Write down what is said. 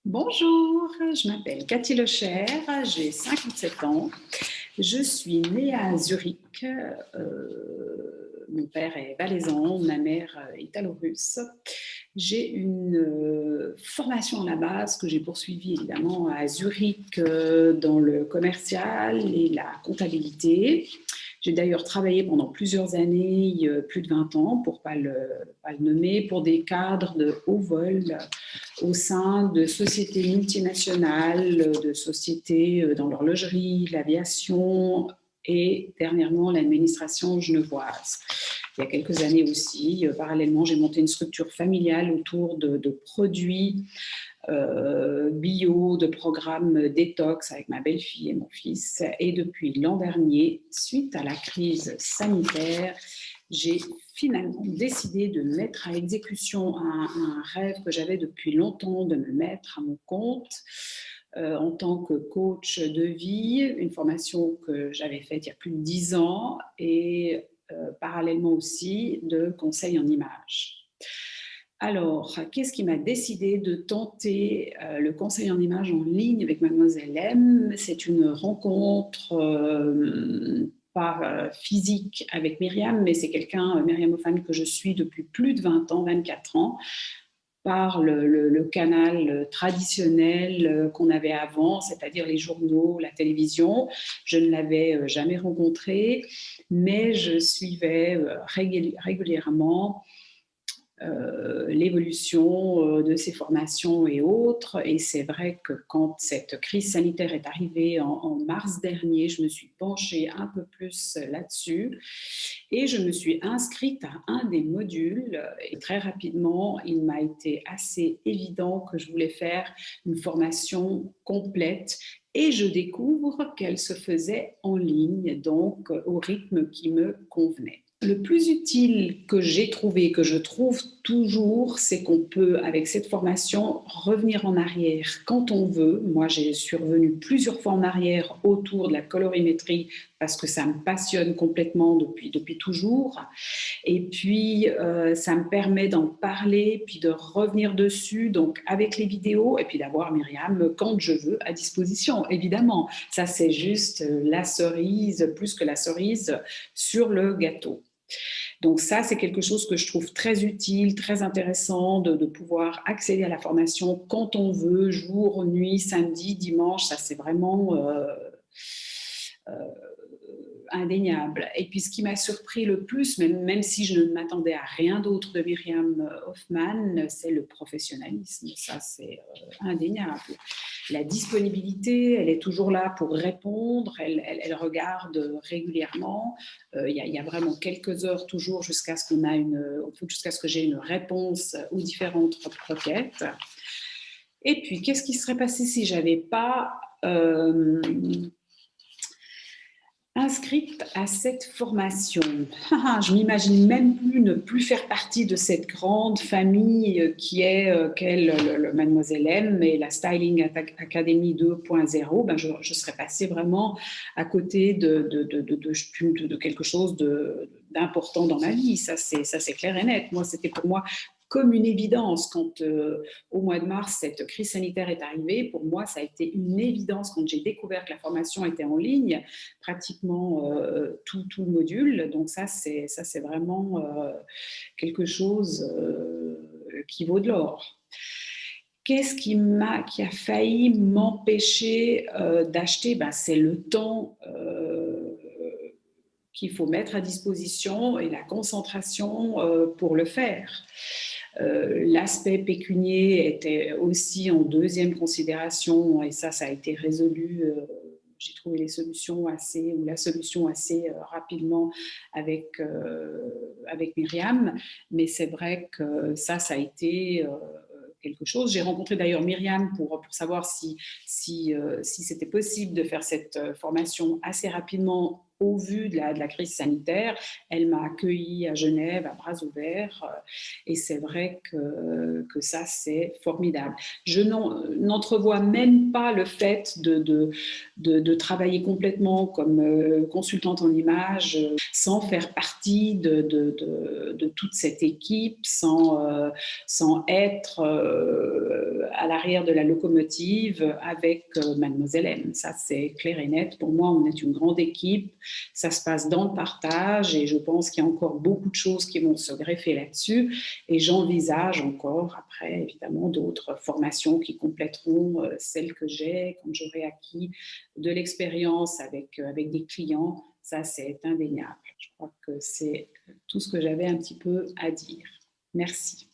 Bonjour, je m'appelle Cathy Lecher, j'ai 57 ans. Je suis née à Zurich. Mon père est valaisan, ma mère italo-russe. J'ai une formation à la base que j'ai poursuivie évidemment à Zurich dans le commercial et la comptabilité. J'ai d'ailleurs travaillé pendant plusieurs années, plus de 20 ans, pour pas le nommer, pour des cadres de haut vol au sein de sociétés multinationales, de sociétés dans l'horlogerie, l'aviation et dernièrement l'administration genevoise. Il y a quelques années aussi, parallèlement, j'ai monté une structure familiale autour de produits bio, de programmes détox avec ma belle-fille et mon fils. Et depuis l'an dernier, suite à la crise sanitaire, j'ai finalement décidé de mettre à exécution un rêve que j'avais depuis longtemps, de me mettre à mon compte en tant que coach de vie, une formation que j'avais faite il y a plus de 10 ans et parallèlement aussi de conseil en images. Alors, qu'est-ce qui m'a décidé de tenter le conseil en images en ligne avec Mademoiselle M? C'est une rencontre pas physique avec Myriam, mais c'est quelqu'un, Myriam Ofan, que je suis depuis plus de 20 ans, 24 ans, par le canal traditionnel qu'on avait avant, c'est-à-dire les journaux, la télévision. Je ne l'avais jamais rencontré, mais je suivais régulièrement l'évolution de ces formations et autres. Et c'est vrai que quand cette crise sanitaire est arrivée en mars dernier, je me suis penchée un peu plus là-dessus et je me suis inscrite à un des modules. Et très rapidement, il m'a été assez évident que je voulais faire une formation complète. Et je découvre qu'elle se faisait en ligne, donc au rythme qui me convenait. Le plus utile que j'ai trouvé, que je trouve toujours, c'est qu'on peut, avec cette formation, revenir en arrière quand on veut. Moi, j'ai survenu plusieurs fois en arrière autour de la colorimétrie parce que ça me passionne complètement depuis toujours. Et puis, ça me permet d'en parler, puis de revenir dessus, donc avec les vidéos, et puis d'avoir Myriam quand je veux à disposition, évidemment. Ça, c'est juste la cerise, plus que la cerise, sur le gâteau. Donc ça, c'est quelque chose que je trouve très utile, très intéressant de pouvoir accéder à la formation quand on veut, jour, nuit, samedi, dimanche. Ça, c'est vraiment euh, indéniable. Et puis ce qui m'a surpris le plus, même si je ne m'attendais à rien d'autre de Myriam Hoffman, c'est le professionnalisme. Ça, c'est indéniable. La disponibilité, elle est toujours là pour répondre, elle regarde régulièrement. Il y a vraiment quelques heures toujours jusqu'à ce que j'ai une réponse aux différentes requêtes. Et puis, qu'est-ce qui serait passé si j'avais pas inscrite à cette formation? Je m'imagine même plus ne plus faire partie de cette grande famille qui est qu'est Mademoiselle M et la Styling Academy 2.0. Je serais passée vraiment à côté de quelque chose d'important dans ma vie. Ça, c'est clair et net. C'était pour moi comme une évidence quand au mois de mars, cette crise sanitaire est arrivée. Pour moi, ça a été une évidence quand j'ai découvert que la formation était en ligne, pratiquement tout le module. Donc ça, c'est vraiment quelque chose qui vaut de l'or. Qu'est-ce qui a failli m'empêcher d'acheter? C'est le temps qu'il faut mettre à disposition et la concentration pour le faire. L'aspect pécunier était aussi en deuxième considération et ça a été résolu. J'ai trouvé la solution assez rapidement avec Myriam, mais c'est vrai que ça a été quelque chose. J'ai rencontré d'ailleurs Myriam pour savoir si c'était possible de faire cette formation assez rapidement au vu de la crise sanitaire, elle m'a accueillie à Genève à bras ouverts et c'est vrai que ça, c'est formidable. Je n'entrevois même pas le fait de travailler complètement comme consultante en images sans faire partie de toute cette équipe, sans être à l'arrière de la locomotive avec Mademoiselle M. Ça, c'est clair et net. Pour moi, on est une grande équipe. Ça se passe dans le partage et je pense qu'il y a encore beaucoup de choses qui vont se greffer là-dessus. Et j'envisage encore, après, évidemment, d'autres formations qui compléteront celles que j'ai quand j'aurai acquis de l'expérience avec des clients. Ça, c'est indéniable. Je crois que c'est tout ce que j'avais un petit peu à dire. Merci.